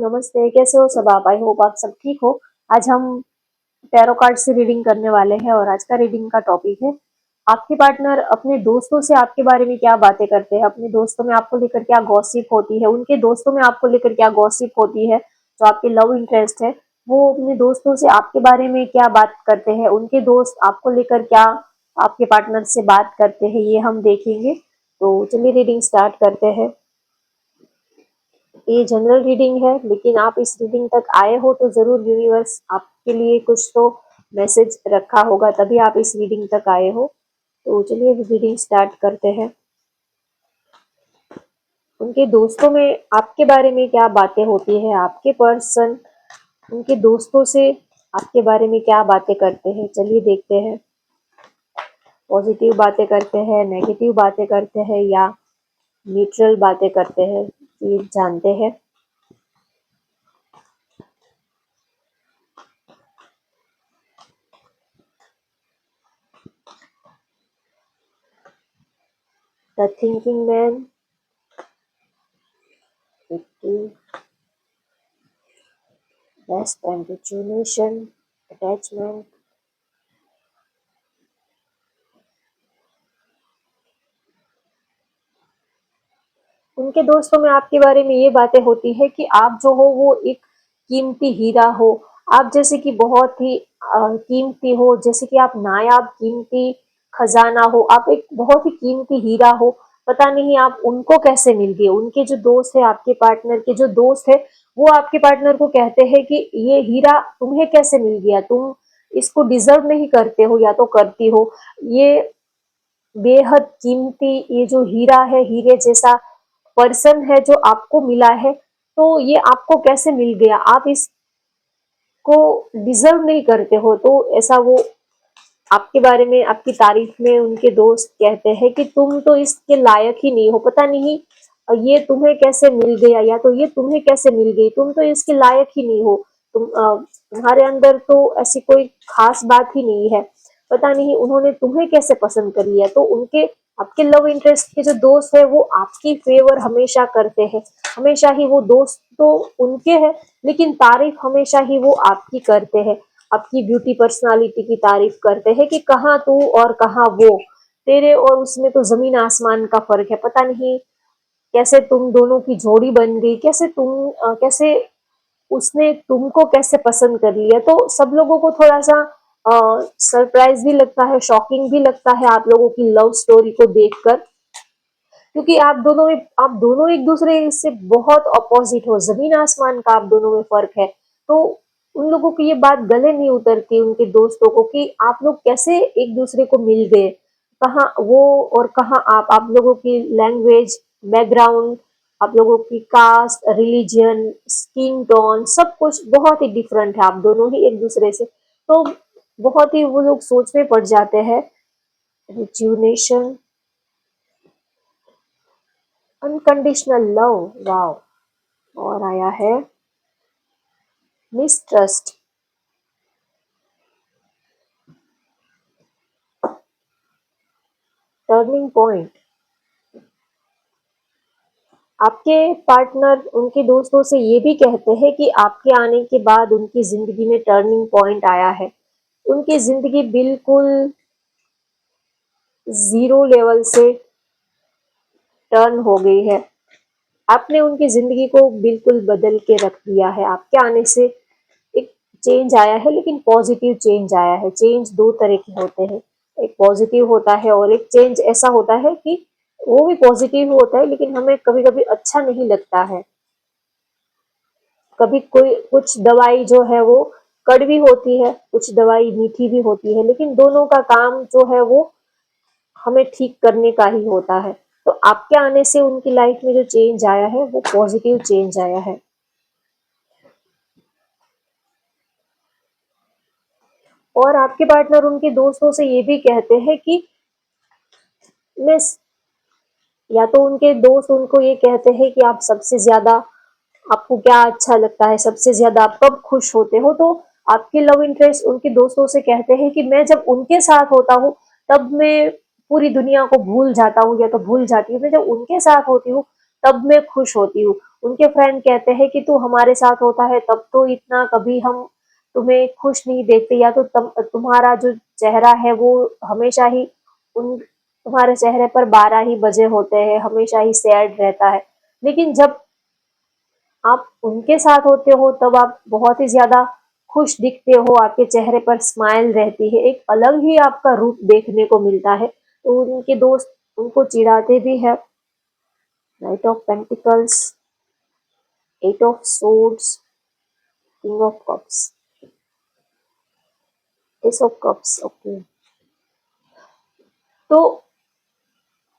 नमस्ते, कैसे हो सब आप? आई होप आप सब ठीक हो। आज हम टैरो कार्ड से रीडिंग करने वाले हैं और आज का रीडिंग का टॉपिक है आपके पार्टनर अपने दोस्तों से आपके बारे में क्या बातें करते हैं, अपने दोस्तों में आपको लेकर क्या गॉसिप होती है, उनके दोस्तों में आपको लेकर क्या गॉसिप होती है। जो आपके लव इंटरेस्ट है वो अपने दोस्तों से आपके बारे में क्या बात करते हैं, उनके दोस्त आपको लेकर क्या आपके पार्टनर से बात करते हैं, ये हम देखेंगे। तो चलिए रीडिंग स्टार्ट करते हैं। ये जनरल रीडिंग है, लेकिन आप इस रीडिंग तक आए हो तो जरूर यूनिवर्स आपके लिए कुछ तो मैसेज रखा होगा, तभी आप इस रीडिंग तक आए हो। तो चलिए रीडिंग स्टार्ट करते हैं। उनके दोस्तों में आपके बारे में क्या बातें होती है, आपके पर्सन उनके दोस्तों से आपके बारे में क्या बातें करते हैं, चलिए देखते हैं। पॉजिटिव बातें करते हैं, नेगेटिव बातें करते हैं या न्यूट्रल बातें करते हैं, ये जानते हैं। The thinking man, 50, rest and rejuvenation, attachment, उनके दोस्तों में आपके बारे में ये बातें होती है कि आप जो हो वो एक कीमती हीरा हो। आप जैसे कि बहुत ही कीमती हो, जैसे कि आप नायाब कीमती खजाना हो, आप एक बहुत ही कीमती हीरा हो। पता नहीं आप उनको कैसे मिल गए। उनके जो दोस्त है, आपके पार्टनर के जो दोस्त है, वो आपके पार्टनर को कहते हैं कि ये हीरा तुम्हें कैसे मिल गया, तुम इसको डिजर्व नहीं करते हो या तो करती हो। ये बेहद कीमती ये जो हीरा है, हीरे जैसा पर्सन है जो आपको मिला है, तो ये आपको कैसे मिल गया, आप इसको डिजर्व नहीं करते हो। तो ऐसा वो आपके बारे में, आपकी तारीफ में उनके दोस्त कहते हैं कि तुम तो इसके लायक ही नहीं हो। पता नहीं ये तुम्हें कैसे मिल गया या तो ये तुम्हें कैसे मिल गई, तुम तो इसके लायक ही नहीं हो। तुम्हारे अंदर तो ऐसी कोई खास बात ही नहीं है। पता नहीं उन्होंने तुम्हें कैसे पसंद कर लिया। तो उनके आपके लव इंटरेस्ट के जो दोस्त है वो आपकी फेवर हमेशा करते हैं। हमेशा ही वो दोस्त तो उनके हैं, लेकिन तारीफ हमेशा ही वो आपकी करते हैं। आपकी ब्यूटी पर्सनालिटी की तारीफ करते हैं कि कहाँ तू और कहाँ वो, तेरे और उसमें तो जमीन आसमान का फर्क है। पता नहीं कैसे तुम दोनों की जोड़ी बन गई, कैसे उसने तुमको कैसे पसंद कर लिया। तो सब लोगों को थोड़ा सा सरप्राइज भी लगता है, शॉकिंग भी लगता है आप लोगों की लव स्टोरी को देखकर, क्योंकि आप दोनों एक दूसरे से बहुत अपोजिट हो, जमीन आसमान का आप दोनों में फर्क है। तो उन लोगों की ये बात गले नहीं उतरती उनके दोस्तों को कि आप लोग कैसे एक दूसरे को मिल गए। कहाँ वो और कहाँ आप लोगों की लैंग्वेज, बैकग्राउंड, आप लोगों की कास्ट, रिलीजन, स्किन टोन, सब कुछ बहुत ही डिफरेंट है, आप दोनों ही एक दूसरे से। तो बहुत ही वो लोग सोच में पड़ जाते हैं। रिज्यूनेशन, अनकंडीशनल लव, वाव। और आया है मिसट्रस्ट, टर्निंग पॉइंट। आपके पार्टनर उनके दोस्तों से ये भी कहते हैं कि आपके आने के बाद उनकी जिंदगी में टर्निंग पॉइंट आया है। उनकी जिंदगी बिल्कुल जीरो लेवल से टर्न हो गई है। आपने उनकी जिंदगी को बिल्कुल बदल के रख दिया है। आपके आने से एक चेंज आया है, लेकिन पॉजिटिव चेंज आया है। चेंज दो तरह के होते हैं, एक पॉजिटिव होता है और एक चेंज ऐसा होता है कि वो भी पॉजिटिव होता है, लेकिन हमें कभी कभी अच्छा नहीं लगता है। कभी कोई कुछ दवाई जो है वो कड़वी होती है, कुछ दवाई मीठी भी होती है, लेकिन दोनों का काम जो है वो हमें ठीक करने का ही होता है। तो आपके आने से उनकी लाइफ में जो चेंज आया है वो पॉजिटिव चेंज आया है। और आपके पार्टनर उनके दोस्तों से ये भी कहते हैं कि मैं, या तो उनके दोस्त उनको ये कहते हैं कि आप सबसे ज्यादा, आपको क्या अच्छा लगता है, सबसे ज्यादा आप कब खुश होते हो। तो आपके लव इंटरेस्ट उनके दोस्तों से कहते हैं कि मैं जब उनके साथ होता हूँ तब मैं पूरी दुनिया को भूल जाता हूँ या तो भूल जाती हूँ। मैं जब उनके साथ होती हूँ तब मैं खुश होती हूँ। उनके फ्रेंड कहते हैं कि तू हमारे साथ होता है तब तो इतना कभी हम तुम्हें खुश नहीं देखते, या तो तुम्हारा जो चेहरा है वो हमेशा ही उन तुम्हारे चेहरे पर 12 ही बजे होते हैं, हमेशा ही सैड रहता है। लेकिन जब आप उनके साथ होते हो तब आप बहुत ही ज्यादा खुश दिखते हो, आपके चेहरे पर स्माइल रहती है, एक अलग ही आपका रूप देखने को मिलता है। तो उनके दोस्त उनको चिढ़ाते भी है। Knight of pentacles, eight of swords, king of cups, ace of cups. Okay, तो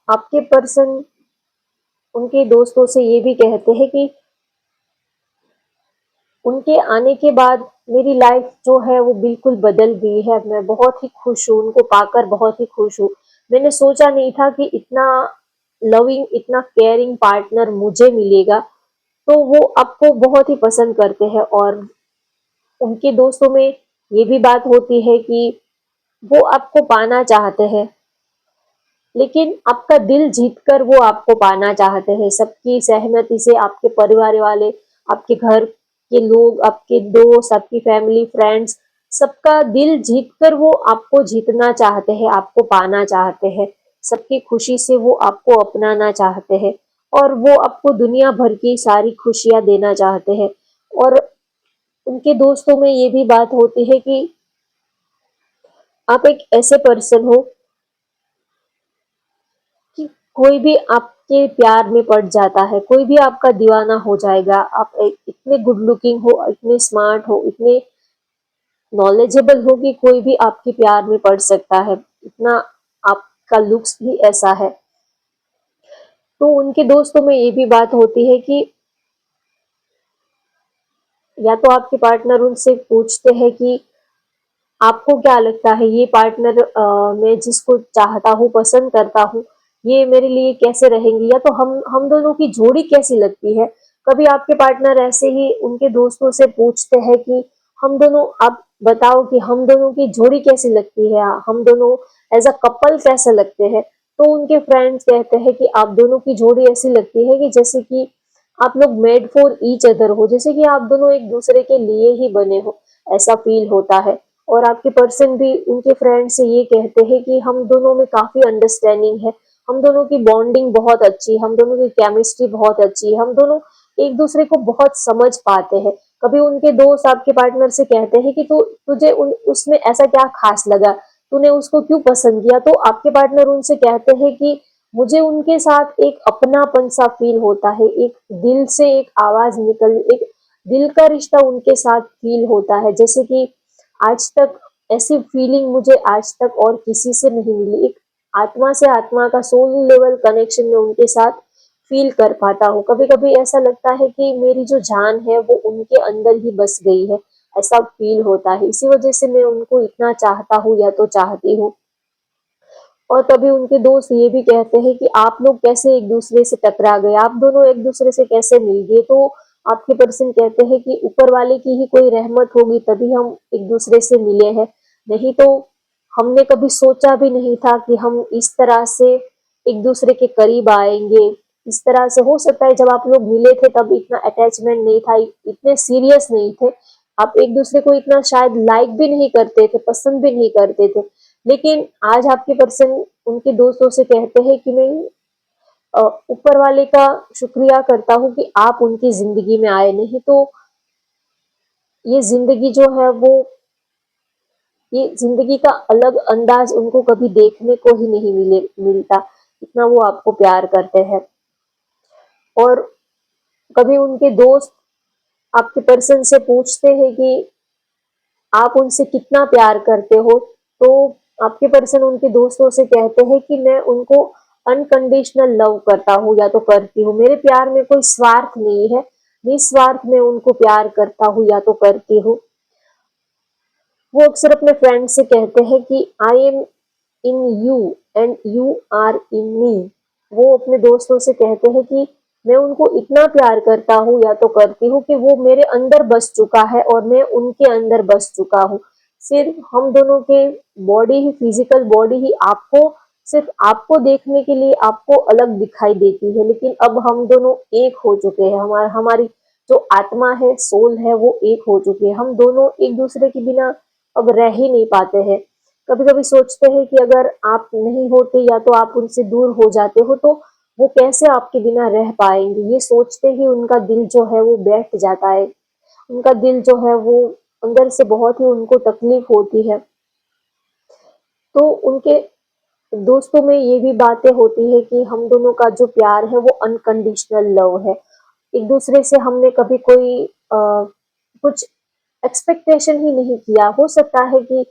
आपके पर्सन उनके दोस्तों से ये भी कहते हैं कि उनके आने के बाद मेरी लाइफ जो है वो बिल्कुल बदल गई है, मैं बहुत ही खुश हूँ, उनको पाकर बहुत ही खुश हूँ। मैंने सोचा नहीं था कि इतना लविंग, इतना केयरिंग पार्टनर मुझे मिलेगा। तो वो आपको बहुत ही पसंद करते हैं, और उनके दोस्तों में ये भी बात होती है कि वो आपको पाना चाहते हैं, लेकिन आपका दिल जीतकर वो आपको पाना चाहते हैं, सबकी सहमति से, आपके परिवार वाले, आपके घर के लोग, आपके दोस्त, आपकी फैमिली, फ्रेंड्स, सबका दिल जीतकर वो आपको जीतना चाहते हैं, आपको पाना चाहते हैं, सबकी खुशी से वो आपको अपनाना चाहते हैं, और वो आपको दुनिया भर की सारी खुशियां देना चाहते हैं। और उनके दोस्तों में ये भी बात होती है कि आप एक ऐसे पर्सन हो कि कोई भी आपके प्यार में पड़ जाता है, कोई भी आपका दीवाना हो जाएगा। आप इतने गुड लुकिंग हो, इतने स्मार्ट हो, इतने नॉलेजेबल हो कि कोई भी आपके प्यार में पड़ सकता है, इतना आपका लुक्स भी ऐसा है। तो उनके दोस्तों में ये भी बात होती है कि या तो आपके पार्टनर उनसे पूछते हैं कि आपको क्या लगता है ये पार्टनर, मैं जिसको चाहता हूँ, पसंद करता हूँ, ये मेरे लिए कैसे रहेंगी, या तो हम दोनों की जोड़ी कैसी लगती है। कभी आपके पार्टनर ऐसे ही उनके दोस्तों से पूछते हैं कि हम दोनों, आप बताओ कि हम दोनों की जोड़ी कैसी लगती है, हम दोनों एज अ कपल कैसे लगते हैं। तो उनके फ्रेंड्स कहते हैं कि आप दोनों की जोड़ी ऐसी लगती है कि जैसे कि आप लोग मेड फॉर ईच अदर हो, जैसे कि आप दोनों एक दूसरे के लिए ही बने हो, ऐसा फील होता है। और आपके पर्सन भी उनके फ्रेंड से ये कहते हैं कि हम दोनों में काफी अंडरस्टैंडिंग है, हम दोनों की बॉन्डिंग बहुत अच्छी है, हम दोनों की केमिस्ट्री बहुत अच्छी है, हम दोनों एक दूसरे को बहुत समझ पाते हैं। कभी उनके दोस्त आपके पार्टनर से कहते हैं कि तुझे उसमें ऐसा क्या खास लगा, तूने उसको क्यों पसंद किया, तो आपके पार्टनर उनसे कहते हैं कि मुझे उनके साथ एक अपनापन सा फील होता है, एक दिल से एक आवाज निकल, एक दिल का रिश्ता उनके साथ फील होता है, जैसे कि आज तक ऐसी फीलिंग मुझे आज तक और किसी से नहीं मिली। एक आत्मा से आत्मा का सोल लेवल कनेक्शन में उनके साथ फील कर पाता हूँ। कभी कभी ऐसा लगता है कि मेरी जो जान है वो उनके अंदर ही बस गई है, ऐसा फील होता है। इसी वजह से मैं उनको इतना चाहता हूँ या तो चाहती हूँ। और तभी उनके दोस्त ये भी कहते हैं कि आप लोग कैसे एक दूसरे से टकरा गए, आप दोनों एक दूसरे से कैसे मिल गए। तो आपके पर्सन कहते हैं कि ऊपर वाले की ही कोई रहमत होगी तभी हम एक दूसरे से मिले हैं, नहीं तो हमने कभी सोचा भी नहीं था कि हम इस तरह से एक दूसरे के करीब आएंगे। इस तरह से हो सकता है जब आप लोग मिले थे तब इतना अटैचमेंट नहीं था, इतने सीरियस नहीं थे, आप एक दूसरे को इतना शायद लाइक भी नहीं करते थे, पसंद भी नहीं करते थे। लेकिन आज आपके पर्सन उनके दोस्तों से कहते हैं कि मैं ऊपर वाले का शुक्रिया करता हूँ कि आप उनकी जिंदगी में आए, नहीं तो ये जिंदगी जो है वो, ये जिंदगी का अलग अंदाज उनको कभी देखने को ही नहीं मिलता, इतना वो आपको प्यार करते हैं। और कभी उनके दोस्त आपके पर्सन से पूछते हैं कि आप उनसे कितना प्यार करते हो, तो आपके पर्सन उनके दोस्तों से कहते हैं कि मैं उनको अनकंडीशनल लव करता हूँ या तो करती हूँ, मेरे प्यार में कोई स्वार्थ नहीं है, निस्वार्थ में उनको प्यार करता हूँ या तो करती हूँ। वो अक्सर अपने फ्रेंड से कहते हैं कि I am in you and you are in me. वो अपने दोस्तों से कहते हैं कि मैं उनको इतना प्यार करता हूँ या तो करती हूँ कि वो मेरे अंदर बस चुका है और मैं उनके अंदर बस चुका हूँ। सिर्फ हम दोनों के बॉडी ही, फिजिकल बॉडी ही आपको सिर्फ आपको देखने के लिए आपको अलग दिखाई देती है, लेकिन अब हम दोनों एक हो चुके हैं। हमारी जो आत्मा है, सोल है, वो एक हो चुकी है। हम दोनों एक दूसरे के बिना अब रह ही नहीं पाते हैं। कभी कभी सोचते हैं कि अगर आप नहीं होते या तो आप उनसे दूर हो जाते हो तो वो कैसे आपके बिना रह पाएंगे। ये सोचते ही उनका दिल जो है वो बैठ जाता है। उनका दिल जो है वो अंदर से बहुत ही उनको तकलीफ होती है। तो उनके दोस्तों में ये भी बातें होती है कि हम दोनों का जो प्यार है वो अनकंडीशनल लव है। एक दूसरे से हमने कभी कोई कुछ एक्सपेक्टेशन ही नहीं किया। हो सकता है कि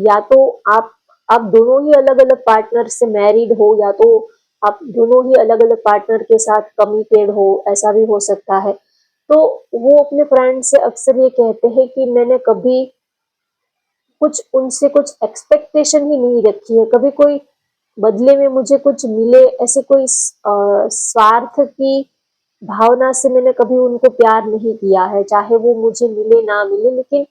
या तो आप दोनों ही अलग अलग पार्टनर से मैरिड हो, या तो आप दोनों ही अलग अलग पार्टनर के साथ कमिटेड हो, ऐसा भी हो सकता है। तो वो अपने फ्रेंड से अक्सर ये कहते हैं कि मैंने कभी कुछ उनसे कुछ एक्सपेक्टेशन ही नहीं रखी है, कभी कोई बदले में मुझे कुछ मिले ऐसे कोई स्वार्थ की भावना से मैंने कभी उनको प्यार नहीं किया है। चाहे वो मुझे मिले ना मिले, लेकिन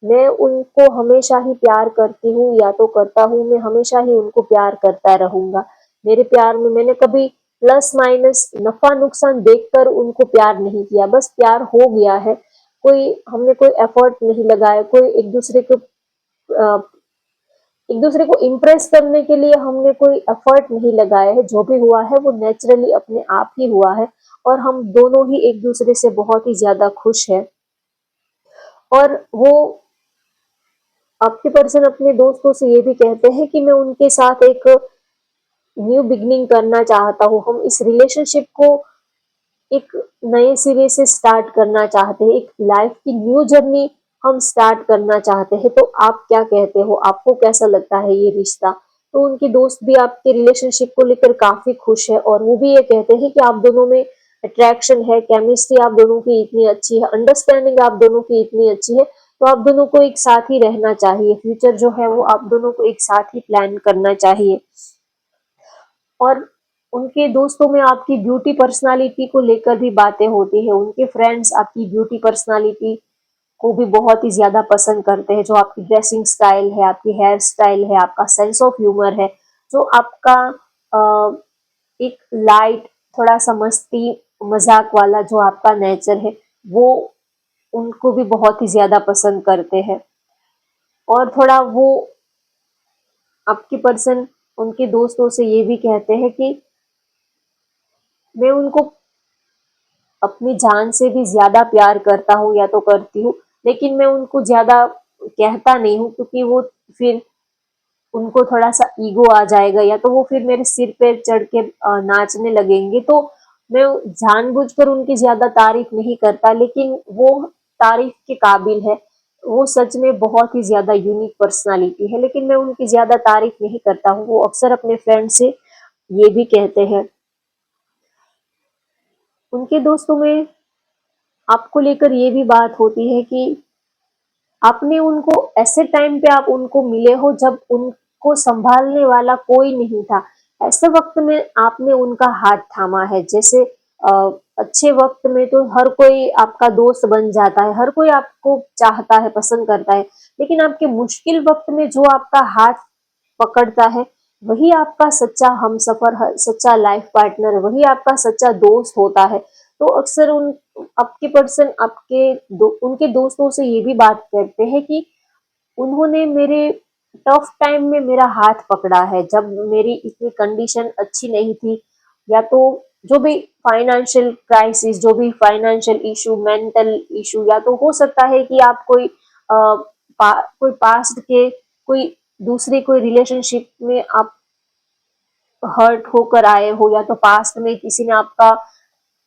मैं उनको हमेशा ही प्यार करती हूँ या तो करता हूँ। मैं हमेशा ही उनको प्यार करता रहूंगा। मेरे प्यार में मैंने कभी प्लस माइनस नफा नुकसान देखकर उनको प्यार नहीं किया, बस प्यार हो गया है। कोई हमने कोई एफर्ट नहीं लगाया, कोई एक दूसरे को इम्प्रेस करने के लिए हमने कोई एफर्ट नहीं लगाया है। जो भी हुआ है वो नेचुरली अपने आप ही हुआ है, और हम दोनों ही एक दूसरे से बहुत ही ज्यादा खुश है। और वो आपके पर्सन अपने दोस्तों से ये भी कहते हैं कि मैं उनके साथ एक न्यू बिगनिंग करना चाहता हूँ। हम इस रिलेशनशिप को एक नए सिरे से स्टार्ट करना चाहते हैं, एक लाइफ की न्यू जर्नी हम स्टार्ट करना चाहते हैं। तो आप क्या कहते हो, आपको कैसा लगता है ये रिश्ता? तो उनके दोस्त भी आपके रिलेशनशिप को लेकर काफी खुश है, और वो भी ये कहते हैं कि आप दोनों में अट्रैक्शन है, केमिस्ट्री आप दोनों की इतनी अच्छी है, अंडरस्टैंडिंग आप दोनों की इतनी अच्छी है, तो आप दोनों को एक साथ ही रहना चाहिए। फ्यूचर जो है वो आप दोनों को एक साथ ही प्लान करना चाहिए। और उनके दोस्तों में आपकी ब्यूटी पर्सनालिटी को लेकर भी बातें होती है। उनके फ्रेंड्स आपकी ब्यूटी पर्सनालिटी को भी बहुत ही ज्यादा पसंद करते हैं। जो आपकी ड्रेसिंग स्टाइल है, आपकी हेयर स्टाइल है, आपका सेंस ऑफ ह्यूमर है, जो आपका एक लाइट, थोड़ा सा मस्ती मजाक वाला जो आपका नेचर है, वो उनको भी बहुत ही ज्यादा पसंद करते हैं। और थोड़ा वो आपके पर्सन उनके दोस्तों से ये भी कहते हैं कि मैं उनको अपनी जान से भी ज्यादा प्यार करता हूँ या तो करती हूँ, लेकिन मैं उनको ज्यादा कहता नहीं हूँ, क्योंकि वो फिर उनको थोड़ा सा ईगो आ जाएगा, या तो वो फिर मेरे सिर पे चढ़ के नाचने लगेंगे। तो मैं जानबूझकर उनकी ज्यादा तारीफ नहीं करता, लेकिन वो तारीफ के काबिल है। वो सच में बहुत ही ज्यादा यूनिक पर्सनालिटी है, लेकिन मैं उनकी ज्यादा तारीफ नहीं करता हूँ। वो अक्सर अपने फ्रेंड से ये भी कहते हैं। उनके दोस्तों में आपको लेकर ये भी बात होती है कि आपने उनको ऐसे टाइम पे आप उनको मिले हो जब उनको संभालने वाला कोई नहीं था। ऐसे वक्त में आपने उनका हाथ थामा है। जैसे अच्छे वक्त में तो हर कोई आपका दोस्त बन जाता है, हर कोई आपको चाहता है, पसंद करता है, लेकिन आपके मुश्किल वक्त में जो आपका हाथ पकड़ता है, वही आपका सच्चा हमसफर, सच्चा लाइफ पार्टनर, वही आपका सच्चा दोस्त होता है। तो अक्सर उन आपके पर्सन उनके दोस्तों से ये भी बात करते हैं कि उन्होंने मेरे टफ टाइम में मेरा हाथ पकड़ा है, जब मेरी इतनी कंडीशन अच्छी नहीं थी, या तो जो भी फाइनेंशियल क्राइसिस, जो भी फाइनेंशियल इशू, मेंटल इशू, या तो हो सकता है कि आप कोई पास्ट के कोई दूसरे कोई रिलेशनशिप में आप हर्ट होकर आए हो, या तो पास्ट में किसी ने आपका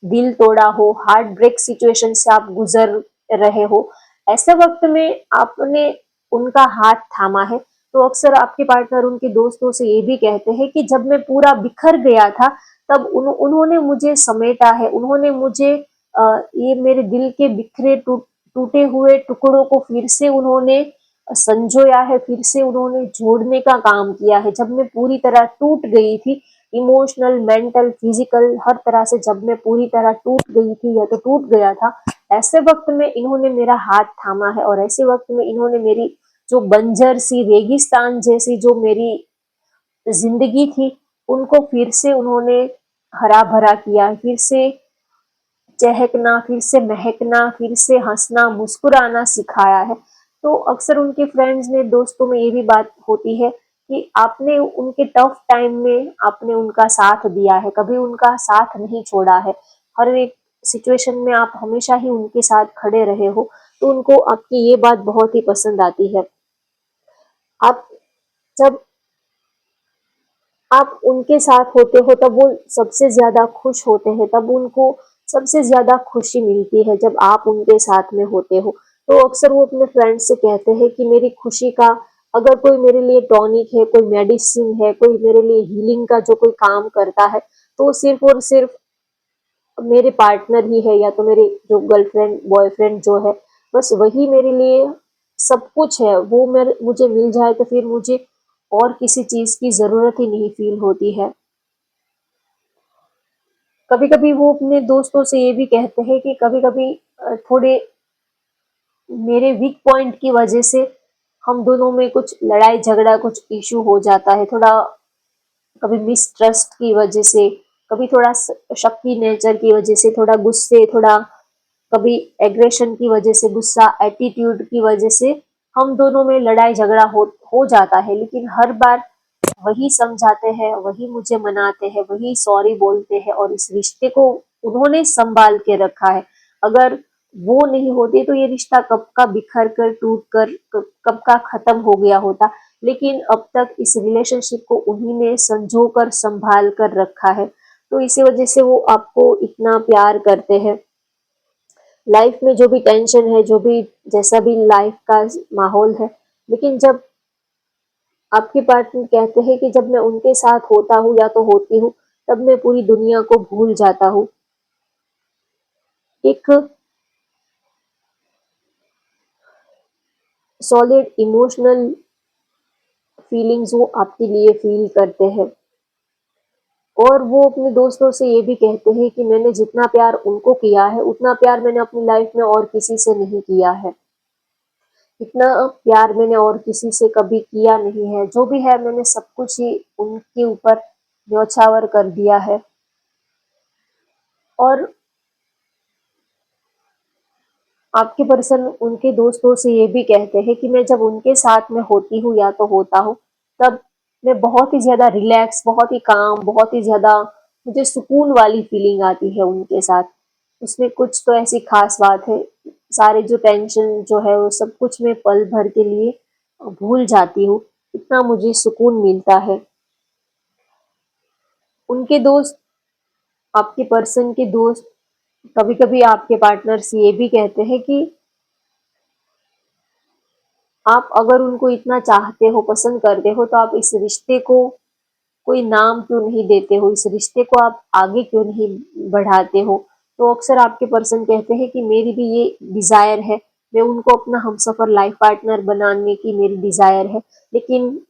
दिल तोड़ा हो, हार्ट ब्रेक सिचुएशन से आप गुजर रहे हो। ऐसे वक्त में आपने उनका हाथ थामा है। तो अक्सर आपके पार्टनर उनके दोस्तों से ये भी कहते हैं कि जब मैं पूरा बिखर गया था, तब उन्होंने मुझे समेटा है, उन्होंने मुझे ये मेरे दिल के बिखरे टूटे हुए टुकड़ों को फिर से उन्होंने संजोया है, फिर से उन्होंने जोड़ने का काम किया है। जब मैं पूरी तरह टूट गई थी, इमोशनल, मेंटल, फिजिकल, हर तरह से जब मैं पूरी तरह टूट गई थी या तो टूट गया था, ऐसे वक्त में इन्होंने मेरा हाथ थामा है। और ऐसे वक्त में इन्होंने मेरी जो बंजर सी रेगिस्तान जैसी जो मेरी जिंदगी थी उनको फिर से उन्होंने हरा भरा किया, फिर से चहकना, फिर से महकना, फिर से हंसना मुस्कुराना सिखाया है। तो अक्सर उनके फ्रेंड्स में, दोस्तों में ये भी बात होती है कि आपने उनके टफ टाइम में आपने उनका साथ दिया है, कभी उनका साथ नहीं छोड़ा है, हर एक सिचुएशन में आप हमेशा ही उनके साथ खड़े रहे हो। तो उनको आपकी ये बात बहुत ही पसंद आती है। आप जब आप उनके साथ होते हो तब वो सबसे ज्यादा खुश होते हैं, तब उनको सबसे ज्यादा खुशी मिलती है जब आप उनके साथ में होते हो। तो अक्सर वो अपने फ्रेंड से कहते हैं कि मेरी खुशी का अगर कोई मेरे लिए टॉनिक है, कोई मेडिसिन है, कोई मेरे लिए हीलिंग का जो कोई काम करता है, तो सिर्फ और सिर्फ मेरे पार्टनर ही है, या तो मेरे जो गर्लफ्रेंड बॉयफ्रेंड जो है, बस वही मेरे लिए सब कुछ है। वो मेरे मुझे मिल जाए तो फिर मुझे और किसी चीज की जरूरत ही नहीं फील होती है। कभी कभी वो अपने दोस्तों से ये भी कहते हैं कि कभी कभी थोड़े मेरे वीक पॉइंट की वजह से हम दोनों में कुछ लड़ाई झगड़ा, कुछ इशू हो जाता है, थोड़ा कभी मिसट्रस्ट की वजह से, कभी थोड़ा शक्की नेचर की वजह से, थोड़ा गुस्से, थोड़ा कभी एग्रेशन की वजह से, गुस्सा एटीट्यूड की वजह से हम दोनों में लड़ाई झगड़ा हो जाता है। लेकिन हर बार वही समझाते हैं, वही मुझे मनाते हैं, वही सॉरी बोलते हैं, और इस रिश्ते को उन्होंने संभाल के रखा है। अगर वो नहीं होते तो ये रिश्ता कब का बिखर कर, टूट कर, कब का खत्म हो गया होता। लेकिन अब तक इस रिलेशनशिप को उन्हीं ने संजो कर, संभाल कर रखा है। तो इसी वजह से वो आपको इतना प्यार करते हैं। लाइफ में जो भी टेंशन है, जो भी जैसा भी लाइफ का माहौल है, लेकिन जब आपके पार्टनर कहते हैं कि जब मैं उनके साथ होता हूँ या तो होती हूँ, तब मैं पूरी दुनिया को भूल जाता हूँ। एक सॉलिड इमोशनल फीलिंग्स वो आपके लिए फील करते हैं। और वो अपने दोस्तों से ये भी कहते हैं कि मैंने जितना प्यार उनको किया है, उतना प्यार मैंने अपनी लाइफ में और किसी से नहीं किया है। इतना प्यार मैंने और किसी से कभी किया नहीं है। जो भी है मैंने सब कुछ ही उनके ऊपर न्यौछावर कर दिया है। और आपके पर्सन उनके दोस्तों से ये भी कहते हैं कि मैं जब उनके साथ में होती हूँ या तो होता हूँ, तब मैं बहुत ही ज्यादा रिलैक्स, बहुत ही काम, बहुत ही ज्यादा मुझे सुकून वाली फीलिंग आती है उनके साथ। उसमें कुछ तो ऐसी खास बात है, सारे जो टेंशन जो है वो सब कुछ मैं पल भर के लिए भूल जाती हूँ। इतना मुझे सुकून मिलता है। उनके दोस्त, आपके पर्सन के दोस्त कभी कभी आपके पार्टनर से ये भी कहते हैं कि आप अगर उनको इतना चाहते हो, पसंद करते हो, तो आप इस रिश्ते को कोई नाम क्यों नहीं देते हो, इस रिश्ते को आप आगे क्यों नहीं बढ़ाते हो। तो अक्सर आपके पर्सन कहते हैं कि मेरी भी ये डिजायर है, मैं उनको अपना हमसफर लाइफ पार्टनर बनाने की मेरी डिजायर है। लेकिन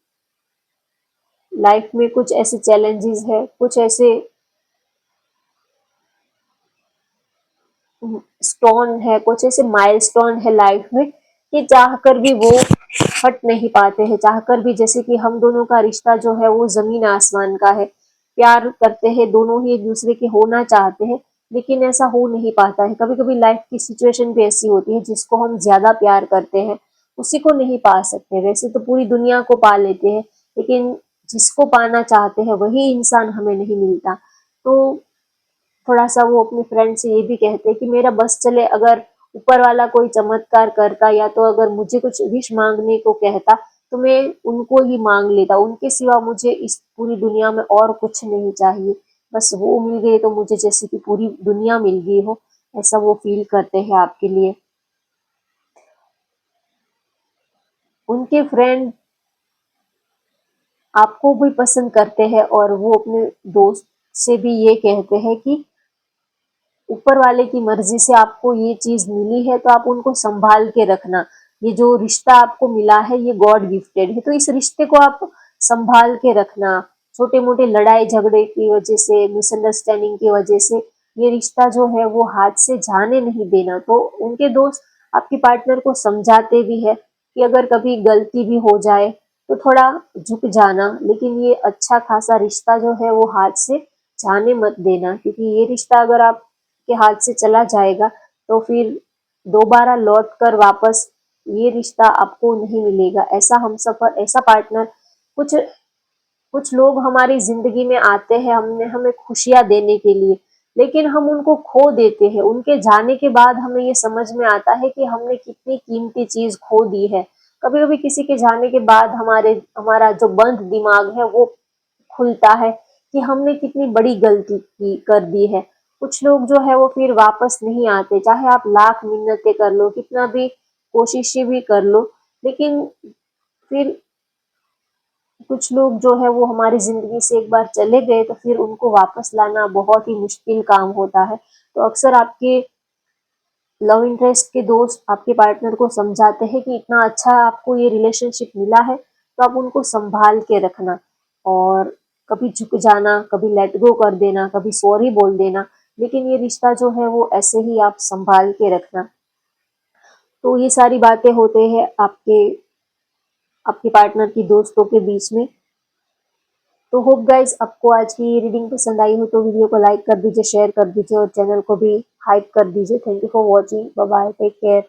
लाइफ में कुछ ऐसे चैलेंजेस है, कुछ ऐसे स्टोन है, कुछ ऐसे माइलस्टोन है लाइफ में कि चाहकर भी वो हट नहीं पाते हैं। चाहकर भी, जैसे कि हम दोनों का रिश्ता जो है वो जमीन आसमान का है, प्यार करते हैं दोनों ही एक दूसरे के, होना चाहते हैं, लेकिन ऐसा हो नहीं पाता है। कभी कभी लाइफ की सिचुएशन भी ऐसी होती है, जिसको हम ज्यादा प्यार करते हैं उसी को नहीं पा सकते। वैसे तो पूरी दुनिया को पा लेते हैं, लेकिन जिसको पाना चाहते हैं वही इंसान हमें नहीं मिलता। तो थोड़ा सा वो अपने फ्रेंड से ये भी कहते हैं कि मेरा बस चले, अगर ऊपर वाला कोई चमत्कार करता, या तो अगर मुझे कुछ विश मांगने को कहता, तो मैं उनको ही मांग लेता। उनके सिवा मुझे इस पूरी दुनिया में और कुछ नहीं चाहिए। बस वो मिल गए तो मुझे जैसे कि पूरी दुनिया मिल गई हो, ऐसा वो फील करते हैं आपके लिए। उनके फ्रेंड आपको भी पसंद करते हैं, और वो अपने दोस्त से भी ये कहते हैं कि ऊपर वाले की मर्जी से आपको ये चीज मिली है तो आप उनको संभाल के रखना। ये जो रिश्ता आपको मिला है ये गॉड गिफ्टेड है, तो इस रिश्ते को आप संभाल के रखना। छोटे मोटे लड़ाई झगड़े की वजह से, मिसअंडरस्टैंडिंग की वजह से ये रिश्ता जो है वो हाथ से जाने नहीं देना। तो उनके दोस्त आपके पार्टनर को समझाते भी है कि अगर कभी गलती भी हो जाए तो थोड़ा झुक जाना, लेकिन ये अच्छा खासा रिश्ता जो है वो हाथ से जाने मत देना, क्योंकि ये रिश्ता अगर आपके हाथ से चला जाएगा तो फिर दोबारा लौट कर वापस ये रिश्ता आपको नहीं मिलेगा। ऐसा हमसफर, ऐसा पार्टनर, कुछ कुछ लोग हमारी जिंदगी में आते हैं हमने हमें खुशियां देने के लिए, लेकिन हम उनको खो देते हैं। उनके जाने के बाद हमें ये समझ में आता है कि हमने कितनी कीमती चीज खो दी है। कभी कभी किसी के जाने के बाद हमारा जो बंद दिमाग है वो खुलता है कि हमने कितनी बड़ी गलती की कर दी है। कुछ लोग जो है वो फिर वापस नहीं आते, चाहे आप लाख मिन्नतें कर लो, कितना भी कोशिशें भी कर लो, लेकिन फिर कुछ लोग जो है वो हमारी जिंदगी से एक बार चले गए तो फिर उनको वापस लाना बहुत ही मुश्किल काम होता है। तो अक्सर आपके लव इंटरेस्ट के दोस्त आपके पार्टनर को समझाते हैं कि इतना अच्छा आपको ये रिलेशनशिप मिला है तो आप उनको संभाल के रखना, और कभी झुक जाना, कभी लेट गो कर देना, कभी सॉरी बोल देना, लेकिन ये रिश्ता जो है वो ऐसे ही आप संभाल के रखना। तो ये सारी बातें होते हैं आपके आपके पार्टनर की दोस्तों के बीच में। तो होप गाइस आपको आज की ये रीडिंग पसंद आई हो तो वीडियो को लाइक कर दीजिए, शेयर कर दीजिए और चैनल को भी हाइप कर दीजिए। Thank you for watching, bye bye, take care.